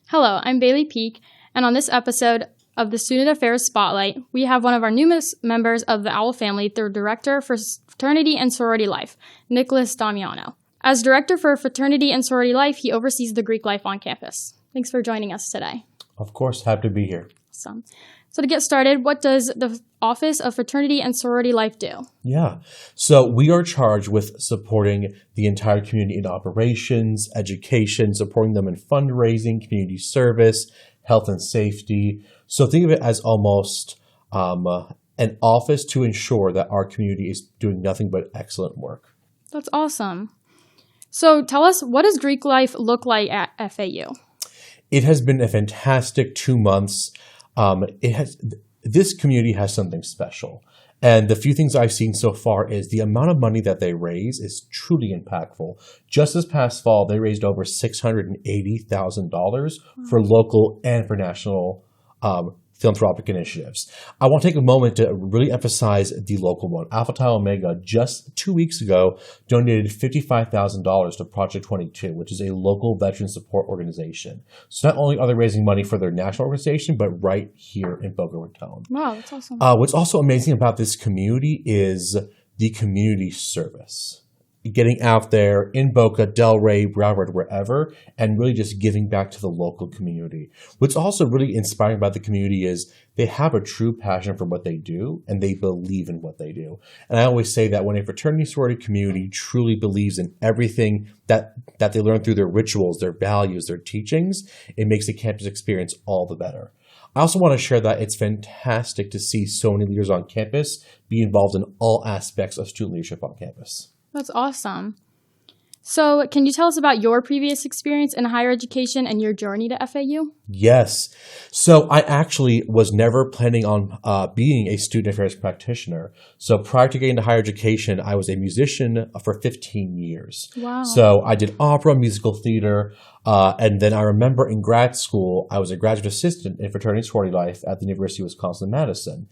Hello, I'm Bailey Peak, and on this episode of the Student Affairs Spotlight, we have one of our newest members of the OWL family, the Director for Fraternity and Sorority Life, Nicholas Damiano. As Director for Fraternity and Sorority Life, he oversees the Greek life on campus. Thanks for joining us today. Of course, happy to be here. Awesome. So to get started, what does the Office of Fraternity and Sorority Life do? Yeah, so we are charged with supporting the entire community in operations, education, supporting them in fundraising, community service, health and safety. So think of it as almost an office to ensure that our community is doing nothing but excellent work. That's awesome. So tell us, what does Greek life look like at FAU? It has been a fantastic 2 months. This community has something special. And the few things I've seen so far is the amount of money that they raise is truly impactful. Just this past fall, they raised over $680,000 for local and for national philanthropic initiatives. I want to take a moment to really emphasize the local one. Alpha Tau Omega just 2 weeks ago donated $55,000 to Project 22, which is a local veteran support organization. So not only are they raising money for their national organization, but right here in Boca Raton. Wow, that's awesome. What's also amazing about this community is the community service. Getting out there in Boca, Delray, Broward, wherever, and really just giving back to the local community. What's also really inspiring about the community is they have a true passion for what they do, and they believe in what they do. And I always say that when a fraternity sorority community truly believes in everything that they learn through their rituals, their values, their teachings, it makes the campus experience all the better. I also want to share that it's fantastic to see so many leaders on campus be involved in all aspects of student leadership on campus. That's awesome. So can you tell us about your previous experience in higher education and your journey to FAU? Yes. So I actually was never planning on being a student affairs practitioner. So prior to getting to higher education, I was a musician for 15 years. Wow. So I did opera, musical theater, and then I remember in grad school, I was a graduate assistant in fraternity and sorority life at the University of Wisconsin-Madison.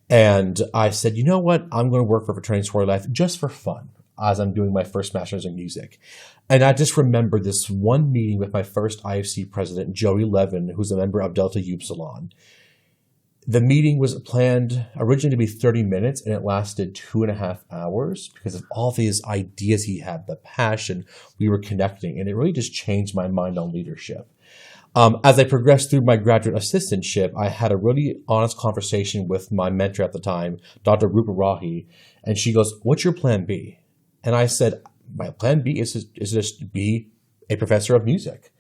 And I said, you know what? I'm going to work for fraternity and sorority life just for fun, as I'm doing my first master's in music. And I just remember this one meeting with my first IFC president, Joey Levin, who's a member of Delta Upsilon. The meeting was planned originally to be 30 minutes, and it lasted 2.5 hours because of all these ideas he had, the passion, we were connecting, and it really just changed my mind on leadership. As I progressed through my graduate assistantship, I had a really honest conversation with my mentor at the time, Dr. Rupa Rahi, and she goes, "What's your plan B?" And I said, my plan B is to be a professor of music.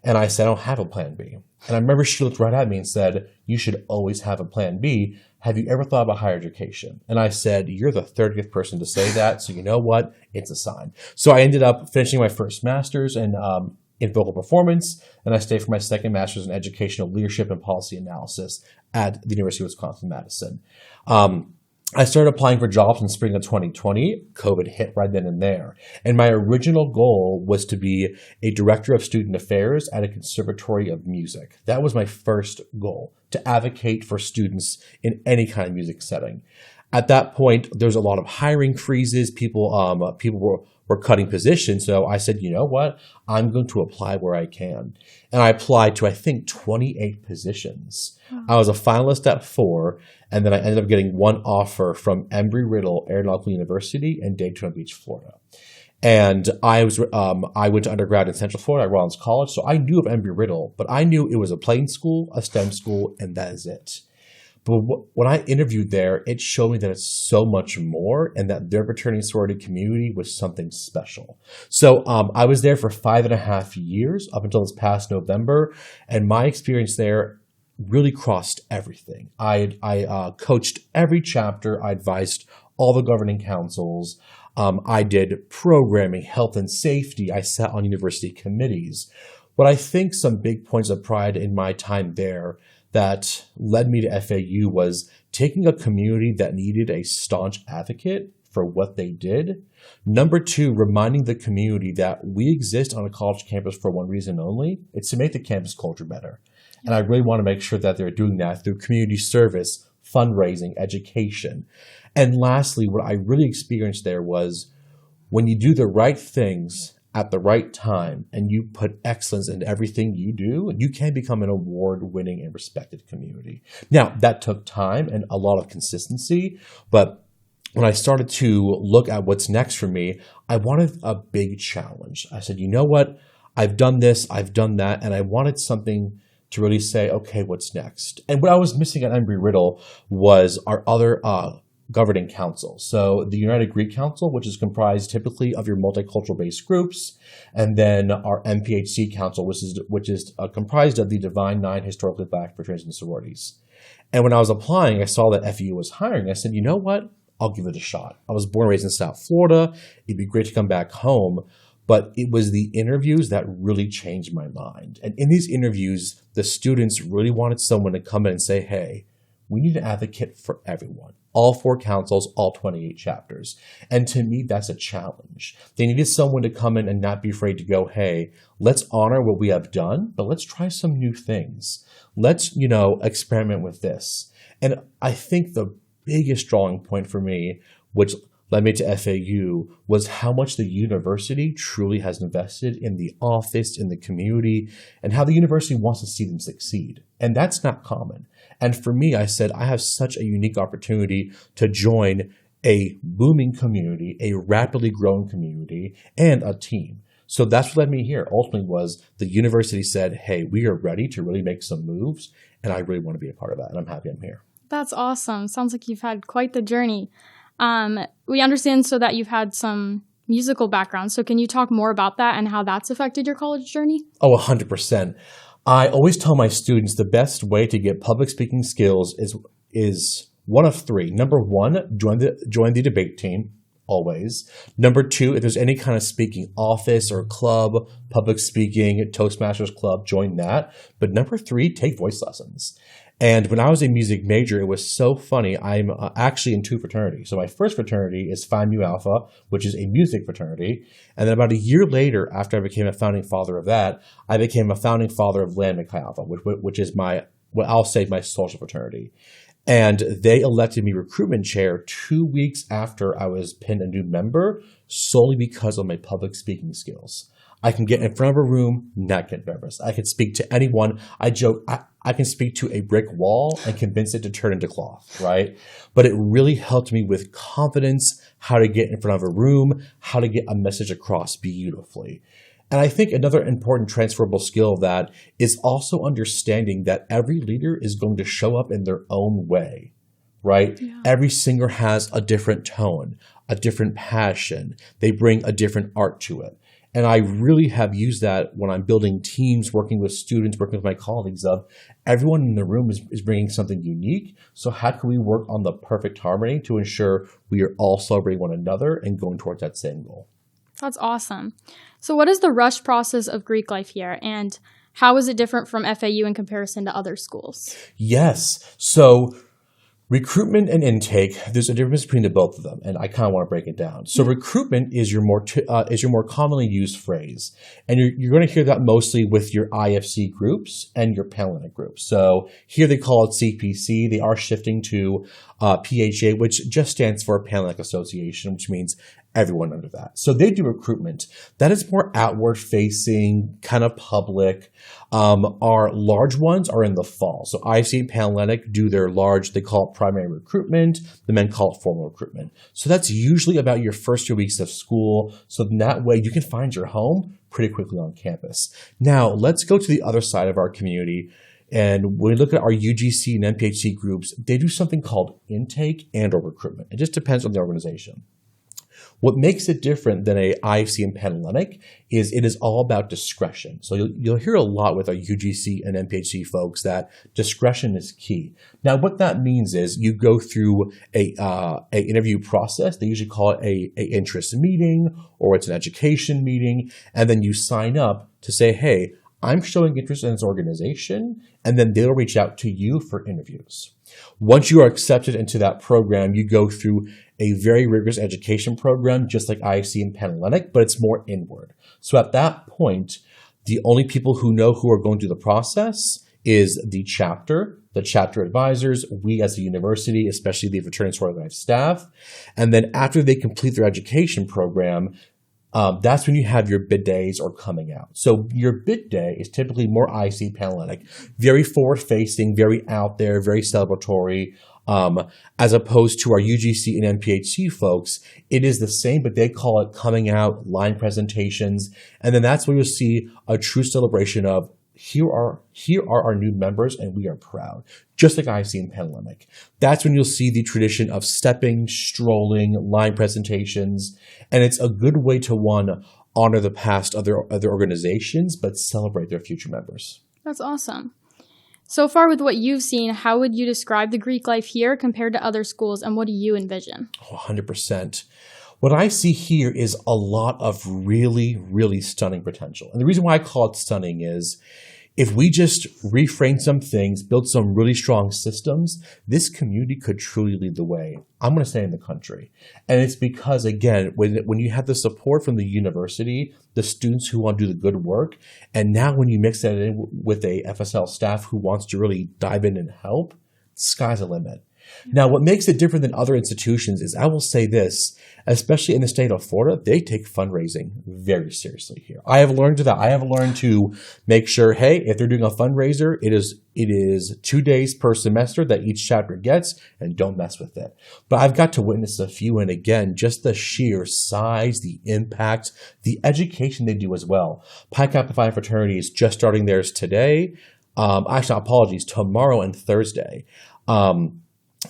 And I said, I don't have a plan B. And I remember she looked right at me and said, you should always have a plan B. Have you ever thought about higher education? And I said, you're the 30th person to say that. So you know what? It's a sign. So I ended up finishing my first master's in vocal performance, and I stayed for my second master's in educational leadership and policy analysis at the University of Wisconsin-Madison. I started applying for jobs in spring of 2020. COVID hit right then and there. And my original goal was to be a director of student affairs at a conservatory of music. That was my first goal, to advocate for students in any kind of music setting. At that point, there was a lot of hiring freezes. People were cutting positions. So I said, you know what? I'm going to apply where I can. And I applied to, I think, 28 positions. I was a finalist at 4, and then I ended up getting one offer from Embry-Riddle Aeronautical University in Daytona Beach, Florida. And I went to undergrad in Central Florida at Rollins College, so I knew of Embry-Riddle, but I knew it was a plain school, a STEM school, and that is it. But when I interviewed there, it showed me that it's so much more, and that their fraternity and sorority community was something special. So I was there for 5.5 years up until this past November, and my experience there really crossed everything. I coached every chapter. I advised all the governing councils. I did programming, health and safety. I sat on university committees. What I think some big points of pride in my time there that led me to FAU was taking a community that needed a staunch advocate for what they did. Number 2, reminding the community that we exist on a college campus for one reason only. It's to make the campus culture better. And I really want to make sure that they're doing that through community service, fundraising, education. And lastly, what I really experienced there was when you do the right things at the right time and you put excellence in everything you do, you can become an award-winning and respected community. Now, that took time and a lot of consistency, but when I started to look at what's next for me, I wanted a big challenge. I said, you know what? I've done this, I've done that, and I wanted something to really say, okay, what's next? And what I was missing at Embry-Riddle was our other governing council. So the United Greek Council, which is comprised typically of your multicultural based groups, and then our MPHC Council, which is comprised of the Divine Nine historically Black fraternities and sororities. And when I was applying, I saw that FEU was hiring. I said, you know what? I'll give it a shot. I was born and raised in South Florida. It'd be great to come back home. But it was the interviews that really changed my mind. And in these interviews, the students really wanted someone to come in and say, hey, we need an advocate for everyone. All 4 councils, all 28 chapters. And to me, that's a challenge. They needed someone to come in and not be afraid to go, hey, let's honor what we have done, but let's try some new things. Let's, experiment with this. And I think the biggest drawing point for me, which led me to FAU, was how much the university truly has invested in the office, in the community, and how the university wants to see them succeed. And that's not common. And for me, I said, I have such a unique opportunity to join a booming community, a rapidly growing community, and a team. So that's what led me here. Ultimately was the university said, hey, we are ready to really make some moves, and I really want to be a part of that, and I'm happy I'm here. That's awesome. Sounds like you've had quite the journey. We understand so that you've had some musical background. So can you talk more about that and how that's affected your college journey? Oh, 100%. I always tell my students the best way to get public speaking skills is one of 3. Number 1, join the debate team, always. Number 2, if there's any kind of speaking office or club, public speaking, Toastmasters club, join that. But number 3, take voice lessons. And when I was a music major, it was so funny. I'm actually in 2 fraternities. So my first fraternity is Phi Mu Alpha, which is a music fraternity. And then about a year later, after I became a founding father of that, I became a founding father of Lambda Chi Alpha, which is my social fraternity. And they elected me recruitment chair 2 weeks after I was pinned a new member, solely because of my public speaking skills. I can get in front of a room, not get nervous. I can speak to anyone. I joke, I can speak to a brick wall and convince it to turn into cloth, right? But it really helped me with confidence, how to get in front of a room, how to get a message across beautifully. And I think another important transferable skill of that is also understanding that every leader is going to show up in their own way, right? Yeah. Every singer has a different tone, a different passion. They bring a different art to it. And I really have used that when I'm building teams, working with students, working with my colleagues of everyone in the room is bringing something unique. So how can we work on the perfect harmony to ensure we are all celebrating one another and going towards that same goal? That's awesome. So what is the rush process of Greek life here? And how is it different from FAU in comparison to other schools? Yes. So recruitment and intake, there's a difference between the both of them, and I kind of want to break it down. So recruitment is your more commonly used phrase, and you're going to hear that mostly with your IFC groups and your Panhellenic groups. So here they call it CPC. They are shifting to PHA, which just stands for Panhellenic Association, which means everyone under that. So they do recruitment. That is more outward facing, kind of public. Our large ones are in the fall. So IFC and Panhellenic do their large, they call it primary recruitment. The men call it formal recruitment. So that's usually about your first 2 weeks of school. So in that way, you can find your home pretty quickly on campus. Now, let's go to the other side of our community. And when we look at our UGC and MPHC groups, they do something called intake and or recruitment. It just depends on the organization. What makes it different than a IFC and Panhellenic is it is all about discretion. So you'll hear a lot with our UGC and MPHC folks that discretion is key. Now, what that means is you go through a interview process. They usually call it a interest meeting, or it's an education meeting, and then you sign up to say, hey, I'm showing interest in this organization, and then they'll reach out to you for interviews. Once you are accepted into that program, you go through a very rigorous education program, just like IFC and Panhellenic, but it's more inward. So at that point, the only people who know who are going through the process is the chapter advisors, we as a university, especially the fraternity sorority life staff. And then after they complete their education program, That's when you have your bid days or coming out. So your bid day is typically more icy Panhellenic, very forward-facing, very out there, very celebratory. As opposed to our UGC and MPHC folks, it is the same, but they call it coming out, line presentations, and then that's where you'll see a true celebration of here are our new members, and we are proud. Just like I see in Panhellenic. That's when you'll see the tradition of stepping, strolling, line presentations, and it's a good way to, one, honor the past of their other organizations, but celebrate their future members. That's awesome. So far with what you've seen, how would you describe the Greek life here compared to other schools, and what do you envision? 100%. What I see here is a lot of really, really stunning potential. And the reason why I call it stunning is if we just reframe some things, build some really strong systems, this community could truly lead the way. I'm going to say in the country. And it's because, again, when you have the support from the university, the students who want to do the good work, and now when you mix that in with a FSL staff who wants to really dive in and help, sky's the limit. Now, what makes it different than other institutions is, I will say this, especially in the state of Florida, they take fundraising very seriously here. I have learned to make sure, hey, if they're doing a fundraiser, it is 2 days per semester that each chapter gets, and don't mess with it. But I've got to witness a few, and again, just the sheer size, the impact, the education they do as well. Pi Kappa Phi Fraternity is just starting theirs today. Tomorrow and Thursday.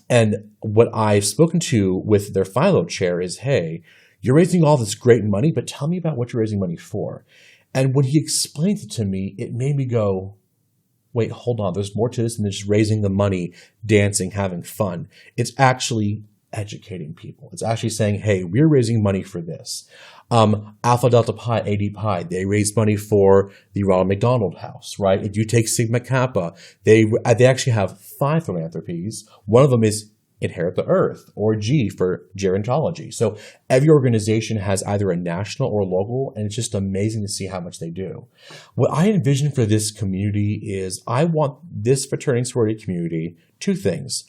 And what I've spoken to with their Philo chair is, hey, you're raising all this great money, but tell me about what you're raising money for. And when he explained it to me, it made me go, wait, hold on. There's more to this than just raising the money, dancing, having fun. It's actually educating people. It's actually saying, hey, we're raising money for this. Alpha Delta Pi, AD Pi, they raise money for the Ronald McDonald House, right? If you take Sigma Kappa, they actually have 5 philanthropies. One of them is Inherit the Earth, or G for gerontology. So every organization has either a national or local, and it's just amazing to see how much they do. What I envision for this community is I want this fraternity and sorority community, 2 things.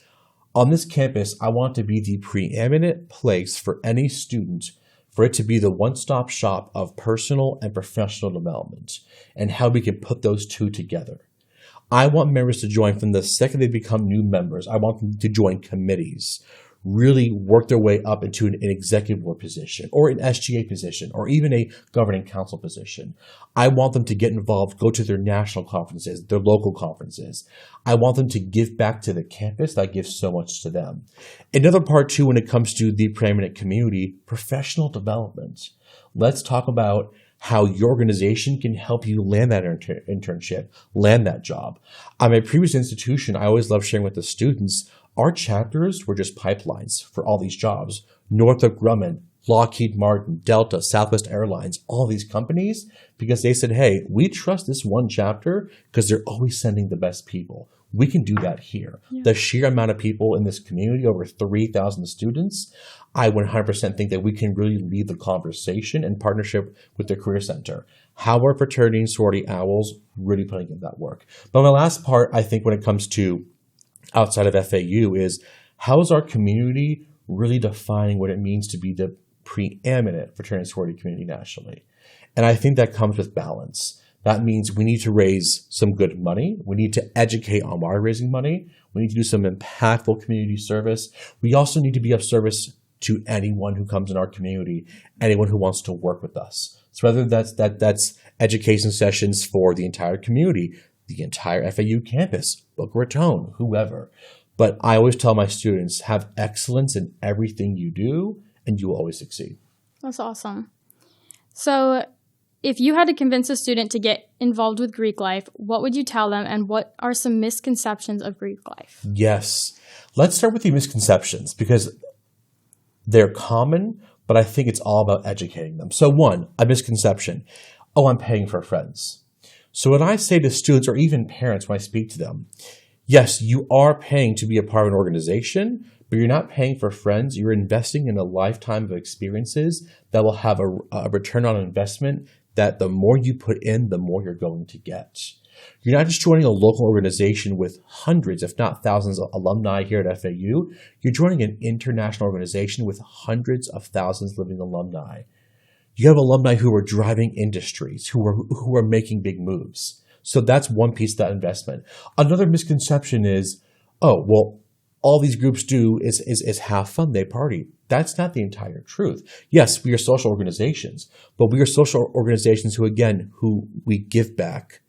On this campus, I want to be the preeminent place for any student, for it to be the one-stop shop of personal and professional development, and how we can put those 2 together. I want members to join from the second they become new members. I want them to join committees, really work their way up into an executive board position, or an SGA position, or even a governing council position. I want them to get involved, go to their national conferences, their local conferences. I want them to give back to the campus that gives so much to them. Another part too, when it comes to the preeminent community, professional development. Let's talk about how your organization can help you land that internship, land that job. At my previous institution, I always loved sharing with the students, our chapters were just pipelines for all these jobs. Northrop Grumman, Lockheed Martin, Delta, Southwest Airlines, all these companies, because they said, hey, we trust this one chapter because they're always sending the best people. We can do that here. Yeah. The sheer amount of people in this community, over 3,000 students, I 100% think that we can really lead the conversation in partnership with the Career Center. How are fraternity and sorority owls really putting in that work? But my last part, I think, when it comes to outside of FAU is, how is our community really defining what it means to be the preeminent fraternity and sorority community nationally? And I think that comes with balance. That means we need to raise some good money. We need to educate on why we're raising money. We need to do some impactful community service. We also need to be of service to anyone who comes in our community, anyone who wants to work with us. So whether that's education sessions for the entire community, the entire FAU campus, Boca Raton, whoever. But I always tell my students, have excellence in everything you do, and you will always succeed. That's awesome. So if you had to convince a student to get involved with Greek life, what would you tell them, and what are some misconceptions of Greek life? Yes. Let's start with the misconceptions, because they're common, but I think it's all about educating them. So 1, a misconception. Oh, I'm paying for friends. So when I say to students or even parents when I speak to them, yes, you are paying to be a part of an organization, but you're not paying for friends. You're investing in a lifetime of experiences that will have a return on investment that the more you put in, the more you're going to get. You're not just joining a local organization with hundreds, if not thousands of alumni here at FAU. You're joining an international organization with hundreds of thousands of living alumni. You have alumni who are driving industries, who are making big moves. So that's one piece of that investment. Another misconception is, oh, well, all these groups do is have fun, they party. That's not the entire truth. Yes, we are social organizations, but we are social organizations who we give back.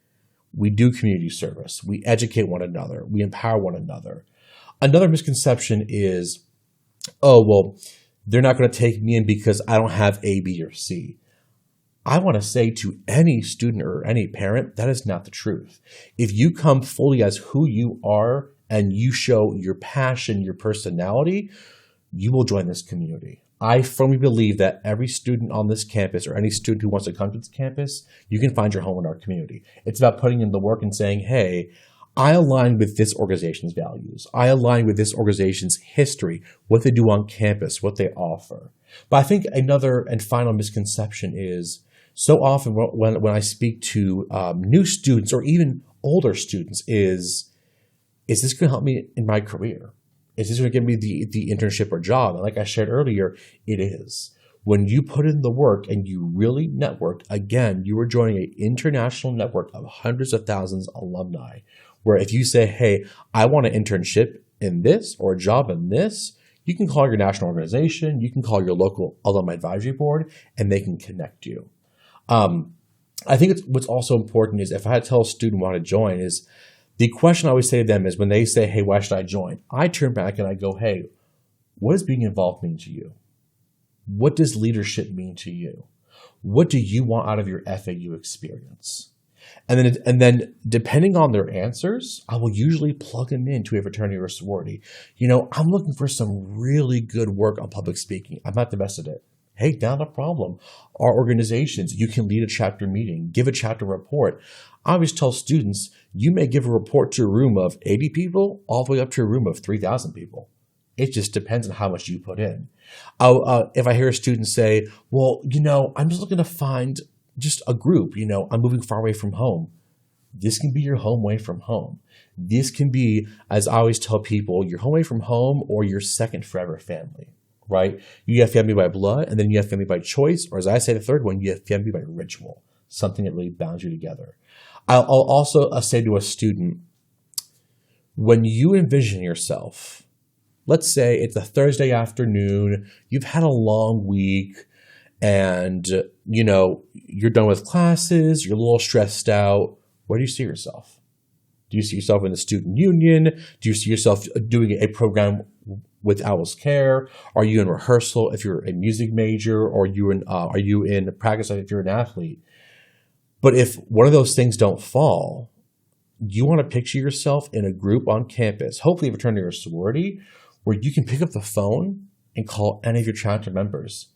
We do community service. We educate one another. We empower one another. Another misconception is, oh, well, they're not going to take me in because I don't have A, B, or C. I want to say to any student or any parent, that is not the truth. If you come fully as who you are and you show your passion, your personality, you will join this community. I firmly believe that every student on this campus or any student who wants to come to this campus, you can find your home in our community. It's about putting in the work and saying, hey, I align with this organization's values. I align with this organization's history, what they do on campus, what they offer. But I think another and final misconception is so often when I speak to new students or even older students is this going to help me in my career? Is this going to give me the internship or job? And like I shared earlier, it is. When you put in the work and you really network, again, you are joining an international network of hundreds of thousands of alumni, where if you say, hey, I want an internship in this or a job in this, you can call your national organization, you can call your local alumni advisory board, and they can connect you. I think what's also important is if I had to tell a student want to join is the question I always say to them is when they say, hey, why should I join? I turn back and I go, hey, what does being involved mean to you? What does leadership mean to you? What do you want out of your FAU experience? And then depending on their answers, I will usually plug them into a fraternity or sorority. I'm looking for some really good work on public speaking. I'm not the best at it. Hey, not a problem. Our organizations, you can lead a chapter meeting, give a chapter report. I always tell students, you may give a report to a room of 80 people all the way up to a room of 3,000 people. It just depends on how much you put in. If I hear a student say, well, I'm just looking to find just a group, I'm moving far away from home. This can be your home away from home. This can be, as I always tell people, your home away from home or your second forever family, right? You have family by blood, and then you have family by choice, or as I say, the third one, you have family by ritual, something that really bounds you together. I'll also say to a student, when you envision yourself, let's say it's a Thursday afternoon, you've had a long week, and you're done with classes, you're a little stressed out. Where do you see yourself? Do you see yourself in the student union? Do you see yourself doing a program with Owl's Care? Are you in rehearsal if you're a music major? Or are you in practice if you're an athlete? But if one of those things don't fall, you want to picture yourself in a group on campus, hopefully a fraternity or sorority, where you can pick up the phone and call any of your chapter members.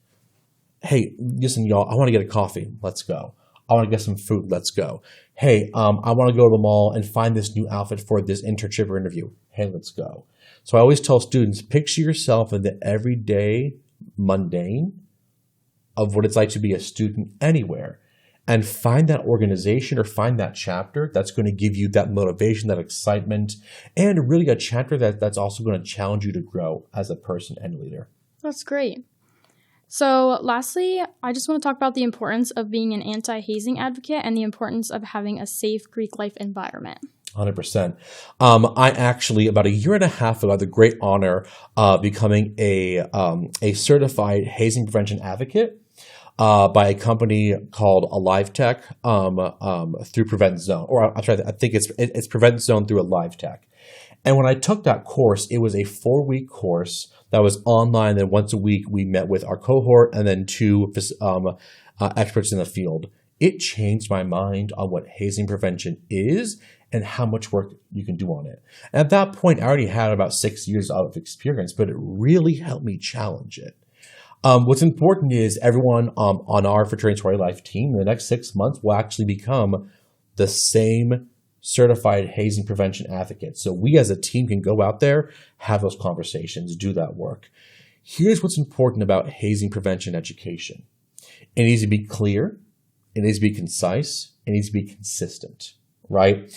Hey, listen, y'all, I want to get a coffee. Let's go. I want to get some food. Let's go. Hey, I want to go to the mall and find this new outfit for this internship or interview. Hey, let's go. So I always tell students, picture yourself in the everyday mundane of what it's like to be a student anywhere, and find that organization or find that chapter that's going to give you that motivation, that excitement, and really a chapter that's also going to challenge you to grow as a person and leader. That's great. So lastly, I just want to talk about the importance of being an anti-hazing advocate and the importance of having a safe Greek life environment. 100%. I actually, about a year and a half ago, had the great honor of becoming a certified hazing prevention advocate by a company called Alive Tech through Prevent Zone. Or I'm sorry, I think it's Prevent Zone through Alive Tech. And when I took that course, it was a 4-week course that was online. Then once a week, we met with our cohort and then 2 experts in the field. It changed my mind on what hazing prevention is and how much work you can do on it. And at that point, I already had about 6 years of experience, but it really helped me challenge it. What's important is everyone on our Fraternity Sorority Life team in the next 6 months will actually become the same certified hazing prevention advocate. So we as a team can go out there, have those conversations, do that work. Here's what's important about hazing prevention education. It needs to be clear. It needs to be concise. It needs to be consistent, right?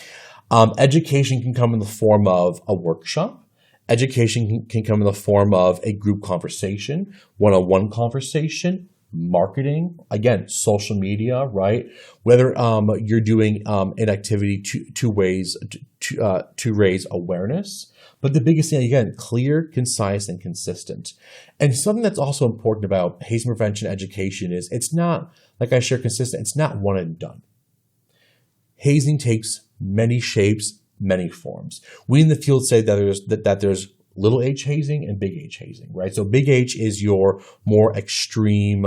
Education can come in the form of a workshop. Education can come in the form of a group conversation, one-on-one conversation, marketing, again, social media, right? Whether you're doing an activity to raise awareness. But the biggest thing, again, clear, concise, and consistent. And something that's also important about hazing prevention education is it's not, like I share, consistent. It's not one and done. Hazing takes many shapes, many forms. We in the field say that there's little h hazing and big H hazing, right? So big H is your more extreme,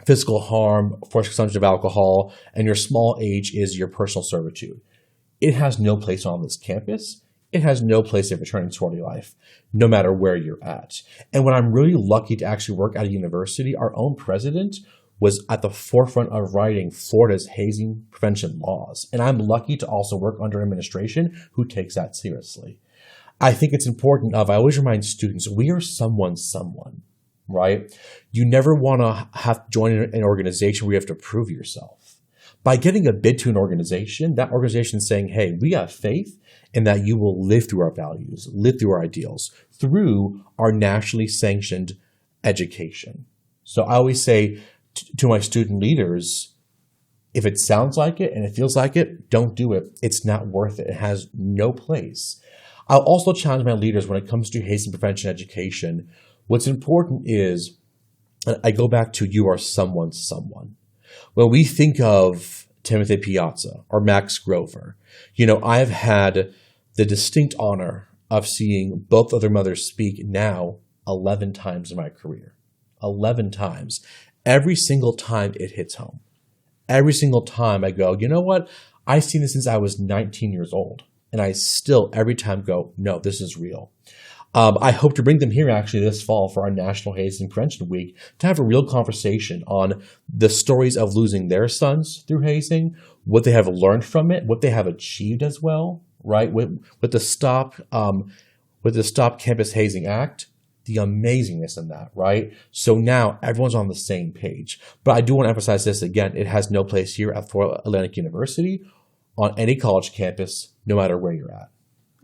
physical harm, forced consumption of alcohol, and your small h is your personal servitude. It has no place on this campus. It has no place in fraternity and sorority life, no matter where you're at. And when I'm really lucky to actually work at a university, our own president was at the forefront of writing Florida's hazing prevention laws. And I'm lucky to also work under an administration who takes that seriously. I think it's important I always remind students, we are someone, right? You never want to have to join an organization where you have to prove yourself. By getting a bid to an organization, that organization is saying, hey, we have faith in that you will live through our values, live through our ideals, through our nationally sanctioned education. So I always say to my student leaders, if it sounds like it and it feels like it, don't do it. It's not worth it. It has no place. I'll also challenge my leaders when it comes to hazing prevention education. What's important is, I go back to you are someone. When we think of Timothy Piazza or Max Grover, I've had the distinct honor of seeing both of their mothers speak now 11 times in my career. 11 times. Every single time it hits home. Every single time I go, you know what? I've seen this since I was 19 years old. And I still, every time go, no, this is real. I hope to bring them here actually this fall for our National Hazing Prevention Week to have a real conversation on the stories of losing their sons through hazing, what they have learned from it, what they have achieved as well, right? With the Stop Campus Hazing Act, the amazingness in that, right? So now everyone's on the same page. But I do want to emphasize this again, it has no place here at Florida Atlantic University on any college campus, no matter where you're at.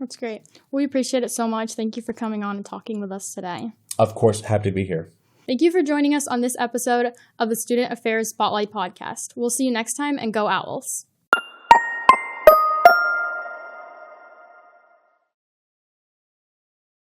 That's great. We appreciate it so much. Thank you for coming on and talking with us today. Of course, happy to be here. Thank you for joining us on this episode of the Student Affairs Spotlight Podcast. We'll see you next time, and go Owls.